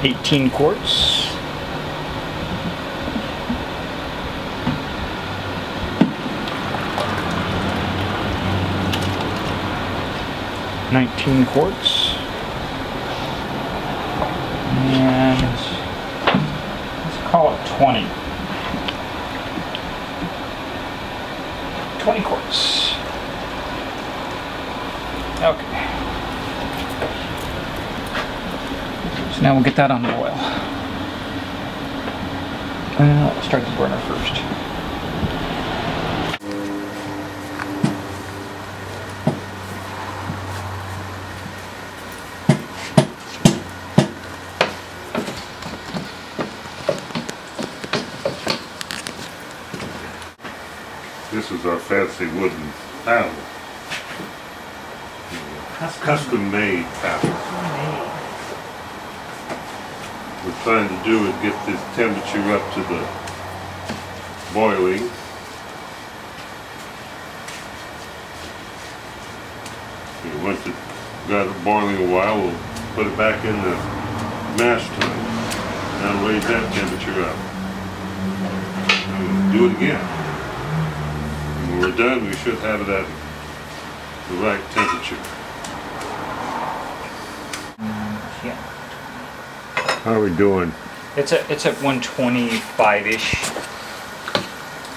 18 quarts. $19 quarts. And let's call it 20. 20 quarts. Okay. So now we'll get that on the boil. Let's start the burner first. This is our fancy wooden paddle. Custom made paddle. What we're trying to do is get this temperature up to the boiling. And once it got it boiling a while, we'll put it back in the mash tun. Now raise that temperature up. And we'll do it again. When we're done, we should have it at the right temperature. Yeah. How are we doing? It's at 125-ish.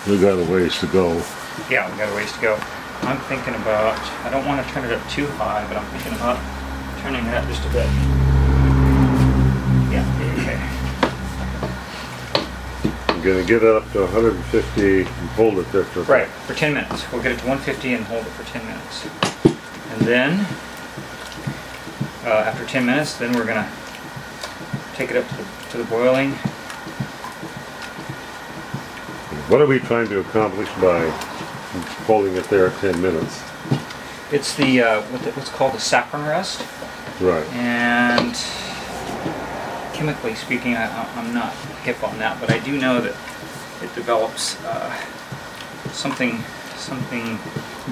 We got a ways to go. Yeah, we got a ways to go. I'm thinking about, I don't want to turn it up too high, but I'm thinking about turning it up just a bit. Yeah, okay. I'm gonna get it up to 150 and hold it there for Right, for 10 minutes. We'll get it to 150 and hold it for 10 minutes. And then, after 10 minutes, then we're gonna take it up to the boiling. What are we trying to accomplish by holding it there at 10 minutes? It's the what's called the saccharine rest. Right. And chemically speaking, I'm not hip on that, but I do know that it develops something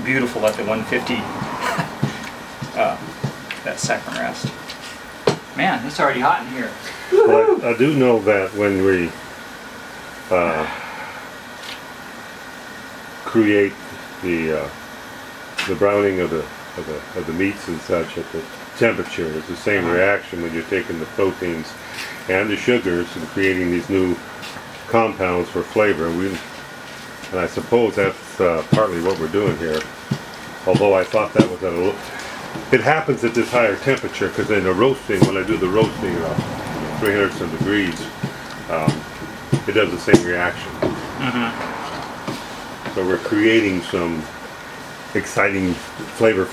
beautiful at the 150. That saccharine rest. Man, it's already hot in here. Well, I do know that when we create the browning of the meats and such at the temperature, it's the same reaction when you're taking the proteins and the sugars and creating these new compounds for flavor. And I suppose that's partly what we're doing here. Although I thought that was at a little. It happens at this higher temperature because in the roasting, when I do the roasting at 300 some degrees, it does the same reaction. So we're creating some exciting flavor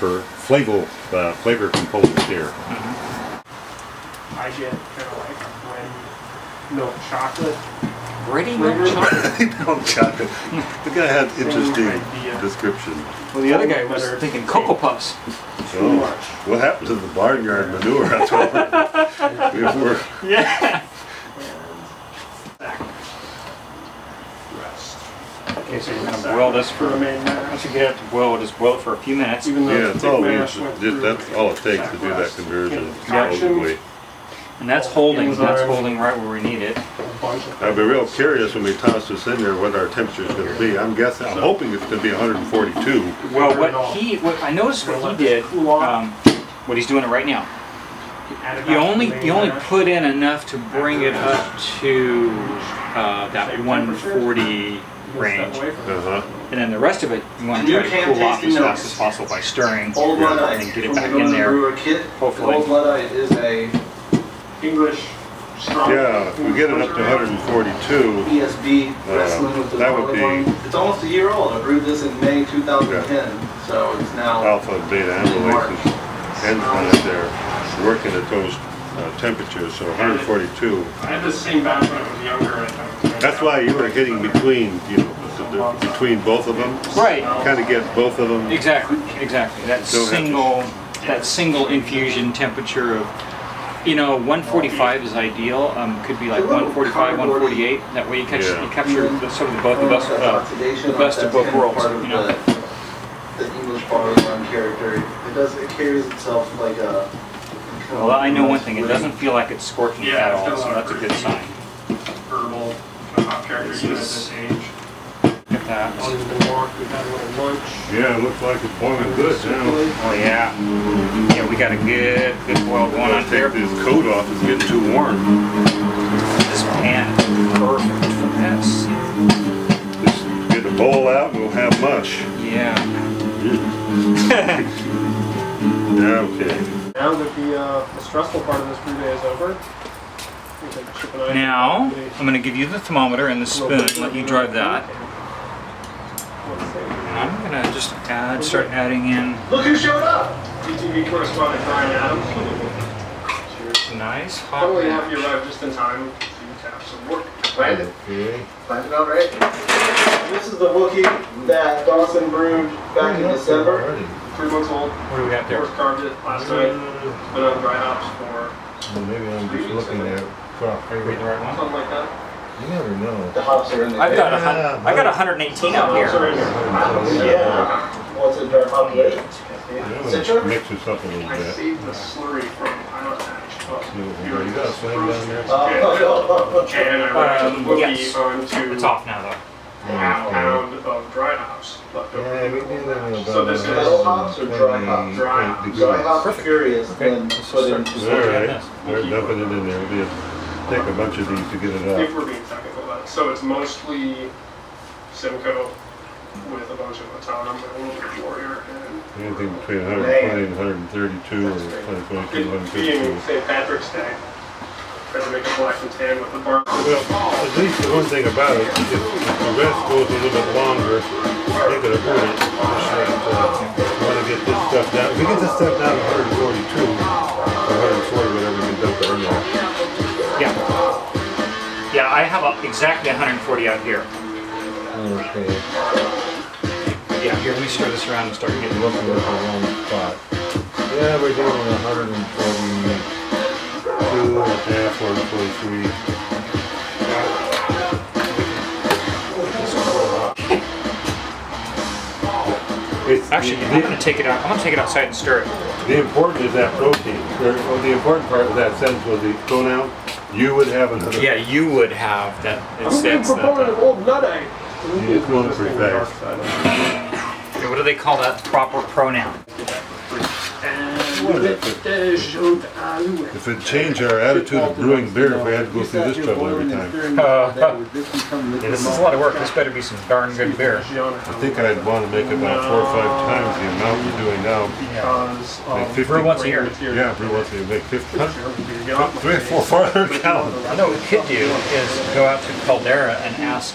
components here. I get kind of like when milk chocolate. Ready milk chocolate? Milk chocolate. The guy had interesting description. Well, the other guy was thinking Cocoa Puffs. Oh, what happened to the barnyard manure? That's what we're Yeah. Rest. Okay, so we're going to boil this for, once you get it to boil, we'll just boil it for a few minutes. yeah, that's all that's all it takes to do that conversion. Supposedly. And that's holding right where we need it. I'd be real curious when we toss this in there what our temperature is going to be. I'm hoping it's going to be 142. Well, what I noticed what he did, what he's doing it right now. You only put in enough to bring it up to that 140 range, and then the rest of it you want to try to cool off as fast as possible by stirring and then get it back in there. Hopefully. Old Bloodite is a English strong. Yeah, if we get it up to 142, ESB wrestling with the that would be. It's almost a year old. I brewed this in May 2010, so it's now Alpha and beta amylase enzymes there working at those temperatures, so 142. I had the same batch when I was younger. That's why you were hitting between, between both of them. Right. Kind of get both of them. Exactly. That single infusion temperature of, 145 is ideal. Could be like 145, 148. That way you capture sort of the best of both worlds. The English barley run character. It carries itself like a Well, I know one thing. It doesn't feel like it's scorching at all, so that's a good sign. Herbal, hop characters at this age. Look at that. All these been walked. We've had a little lunch. Yeah, it looks like it's boiling good now. Oh yeah. Yeah, we got a good boil going on there. This coat off is getting too warm. This pan is perfect for this. Just get the bowl out and we'll have mush. Yeah. Okay. Now that the stressful part of this brew day is over, we can chip and Now, I'm going to give you the thermometer and the spoon and let you drive that. And I'm going to just start adding in. Look who showed up! DTV correspondent Brian Adams. Cheers. Nice hot. Probably have you arrived just in time to have some work. Planned it. Planned it out right. This is the Wookiee that Dawson brewed back in December. 3 months old. What do we got there? First carved it last night. Been on dry hops for Well, maybe I'm just looking at crop. Are you reading the right one? something like that. You never know. The hops are in the I got 118 out here. Yeah. What's it, dry hop with? Citra? Mix this up a little I bit. saved the slurry from Pilot Hatch. You got a flame down there? And I ran the Wookiee yes. onto It's off now though. half pound of dry hops left over. Yeah, we do that in about So this is Metal hops or dry hops? Dry hops. Dry hops Perfect. furious, Okay. then put into Alright, they're dumping it in there. We'll take a bunch of these to get it If up. we're being technical about it. So it's mostly Simcoe with a bunch of Atanum and a little bit of Warrior and Anything between 120 and 132 or 122, being 152. St. Patrick's Day. Tried to make a black and tan with the bar. Well, at least the one thing about it, if the rest goes a little bit longer, they're going to hurt it. We want to get this stuff down. If we get this stuff down to 142 or 140, whatever, we can dump it in there. Yeah. Yeah, I have exactly 140 out here. Okay. Yeah, here, let me stir this around and start getting Looking at the wrong spot. Yeah, we're doing 142 and a half, 143. Actually, I'm going to take it out. I'm going to take it outside and stir it. The important is that protein. The important part of that sentence was the pronoun. You would have another. Yeah, you would have that. I'm a big proponent of old nut egg. It's going pretty fast. What do they call that proper pronoun? If it changed our attitude of brewing beer, if we had to go through this trouble every time. Yeah, this is a lot of work. This better be some darn good beer. I think I'd want to make about 4 or 5 times the amount we're doing now. Like 50. Brew once a year. Yeah, brew once a year. Make 50, 300, 400, 400 gallons. I know what we could do is go out to Caldera and ask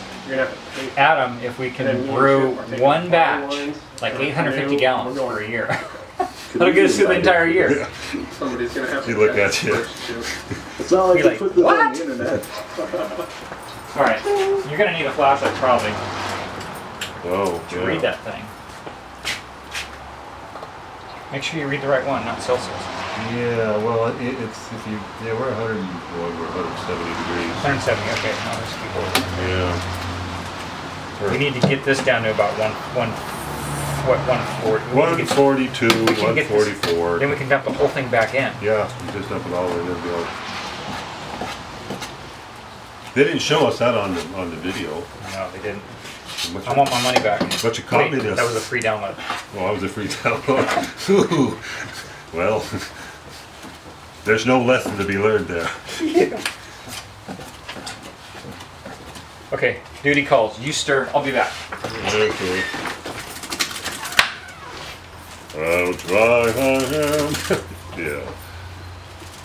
Adam if we can brew one batch, like 850 gallons for a year. That'll get us through the entire year. Yeah. Somebody's gonna have to He looked at you. It's not like Be you like, put this on "What?" the internet. Alright, you're going to need a flashlight probably Oh, to read that thing. Make sure you read the right one, not Celsius. Yeah, well, it's if you we're 100, well, we're 170 degrees. 170, okay, no, let's keep holding. Yeah. We need to get this down to about 140. 142, we can get this- 144. Then we can dump the whole thing back in. Yeah, you just dump it all in and go. They didn't show us that on the video. No, they didn't. Much I want my money back. bunch of Wait, communists. that was a free download. Well, I was a free download. Ooh. Well, there's no lesson to be learned there. Okay, duty calls. You stir. I'll be back. Okay. How dry I am. Yeah.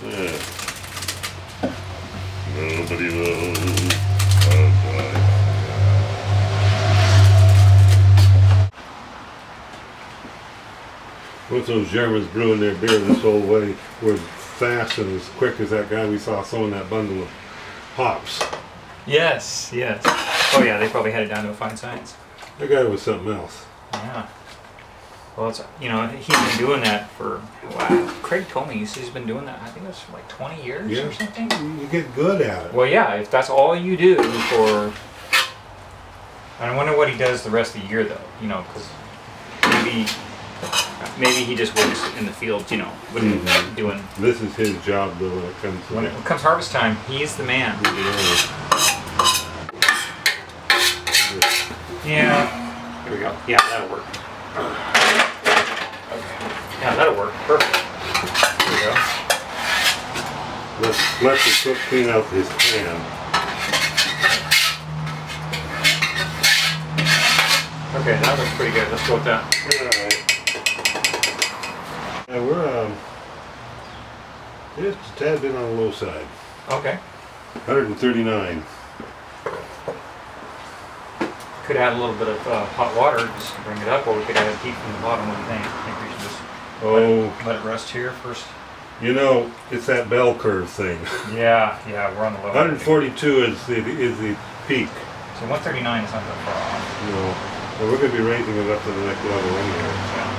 Yeah. Nobody knows how dry I am. Once those Germans brewing their beer this old way were fast and as quick as that guy we saw sewing that bundle of hops. Yes, yes. Oh yeah, they probably had it down to a fine science. That guy was something else. Yeah. Well, it's, you know, he's been doing that for, wow. Craig told me he's been doing that, I think it was for like 20 years Yeah. or something. You get good at it. Well, yeah, if that's all you do for, I wonder what he does the rest of the year though, you know, because maybe Maybe he just works in the field, you know, when doing. This is his job though when it comes to When it comes harvest time, he's the man. Yeah. Here we go. Yeah, that'll work. Okay. Yeah, that'll work. Perfect. There we go. Let the cook clean out his pan. Okay, that looks pretty good. Let's go with that. Alright. And we're just a tad bit on the low side. Okay. 139. Could add a little bit of hot water just to bring it up, or we could add heat from the bottom. What do you think? I think we should just let it rest here first. You know, it's that bell curve thing. Yeah, we're on the low. 142 is the peak. So 139 is not that far off. No, but we're going to be raising it up to the next level anyway. Yeah.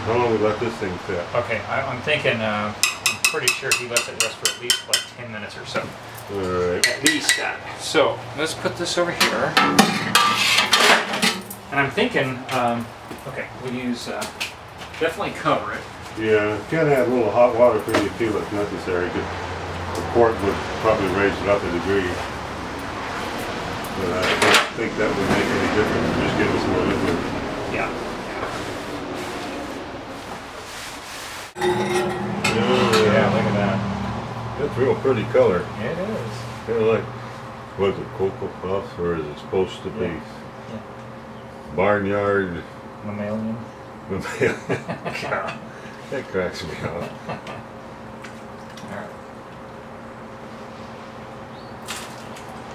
How long we let this thing sit? Okay, I'm thinking. I'm pretty sure he lets it rest for at least like 10 minutes or so. All right. At least that. So let's put this over here. And I'm thinking, okay, we'll use, definitely cover it. Yeah, you can add a little hot water when you feel it's necessary, because the quart would probably raise it up a degree. But I don't think that would make any difference. Just give us more liquid. Yeah. Yeah, look at that. That's real pretty color. It is. Kind of like, what is it, Cocoa Puffs, or is it supposed to be? Yeah. Barnyard. Mammalian. That cracks me up. Alright.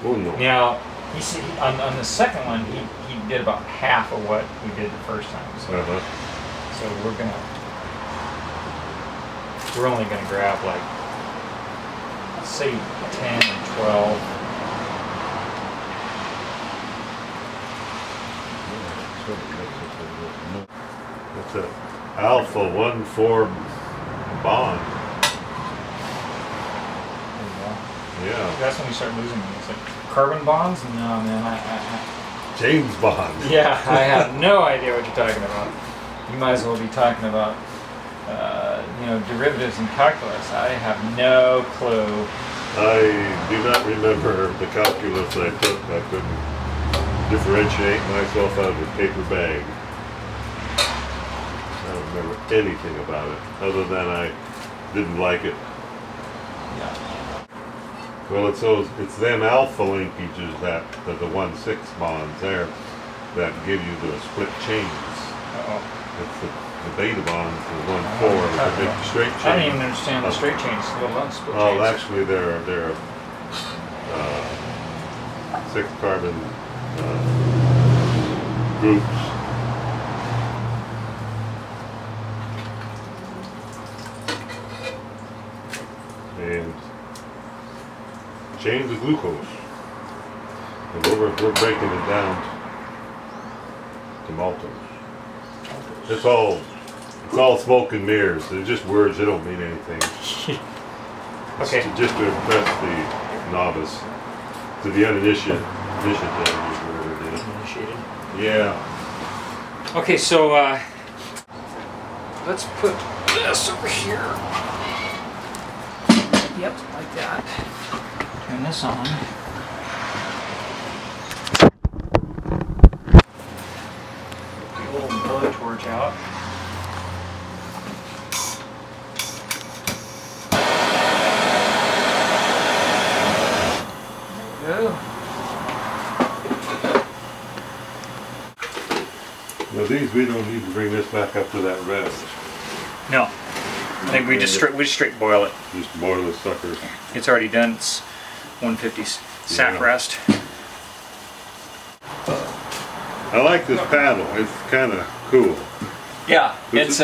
Oh no. Now, you see, on the second one, he did about half of what we did the first time. So, so we're only gonna grab like, let's say 10 and 12. It's a alpha 1,4 bond. Yeah. That's when we start losing them. It's like carbon bonds? No, man. James Bond. Yeah, I have no idea what you're talking about. You might as well be talking about, you know, derivatives and calculus. I have no clue. I do not remember the calculus I took. I couldn't differentiate myself out of a paper bag. I don't remember anything about it, other than I didn't like it. Yeah. Well, it's them alpha linkages that the 1,6 bonds there that give you the split chains. It's the beta bonds, the 1,4 with the big straight chain. I didn't even understand the straight chains, let alone split chains. Oh, actually, they're 6 carbon groups. And chains of glucose. And we're breaking it down to maltose. It's all smoke and mirrors. They're just words. They don't mean anything. Okay. Just to impress the novice, to the uninitiated. Initiated. Yeah. Okay, so let's put this over here. Yep, like that. Turn this on. Get a little blowtorch out. There we go. Now these, we don't need to bring this back up to that rest. No. I think we just straight boil it. Just boil the sucker. It's already done. It's 150 sat rest. I like this paddle. It's kind of cool. Yeah, it's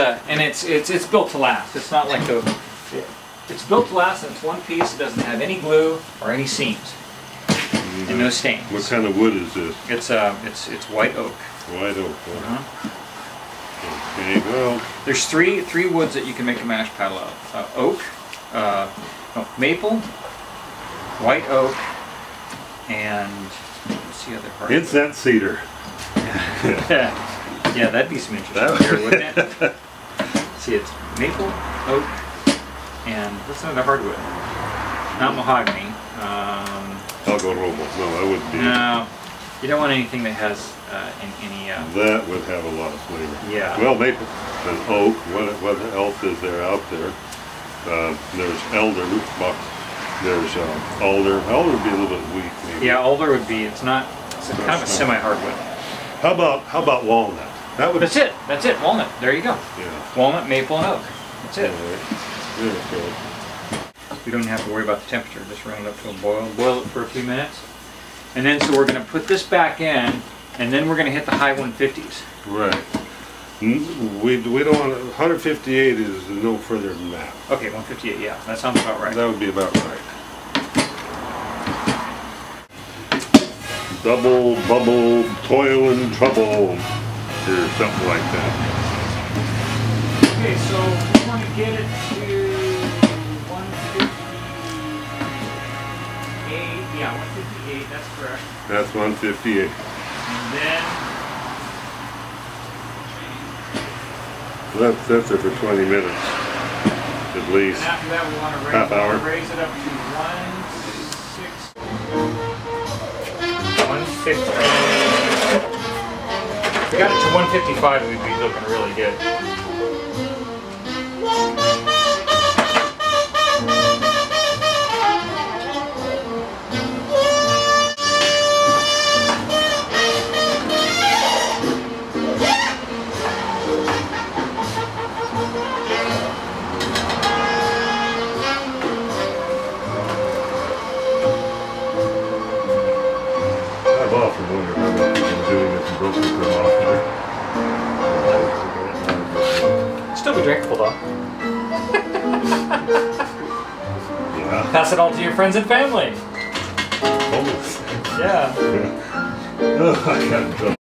built to last. It's not like it's built to last, and it's one piece. It doesn't have any glue or any seams, and no stains. What kind of wood is this? It's white oak. White oak. Okay, well, there's three woods that you can make a mash paddle out of. Oak, maple, white oak, and what's the other part? incense cedar. Yeah, Yeah, that'd be some interesting beer, wouldn't it? See, it's maple, oak, and what's another hardwood? Not mahogany. Algo Robo. No, that wouldn't be. No, you don't want anything that has any. That would have a lot of flavor. Yeah. Well, maple and oak. What else is there out there? There's elder, box. There's alder. Alder would be a little bit weak, maybe. Yeah, alder would be. It's not. It's kind of a semi-hardwood. How about walnut? That would. That's it. That's it. Walnut. There you go. Yeah. Walnut, maple, and oak. That's it. Really good. We don't have to worry about the temperature. Just run it up to a boil. Boil it for a few minutes, and then so we're going to put this back in, and then we're going to hit the high 150s. Right. We don't want 158 is no further than that. Okay, 158. Yeah, that sounds about right. That would be about right. Double bubble toil and trouble, or something like that. Okay, so we want to get it to 158. Yeah, 158. That's correct. That's 158. And then. That's it for 20 minutes, at least. And after that, we want to half hour. Raise it up to 150. If we got it to 155, we'd be looking really good. I've often wondered how many people are doing this and broken them off. Still be drinkable though. Yeah. Pass it on to your friends and family. Almost. Yeah. Oh, I got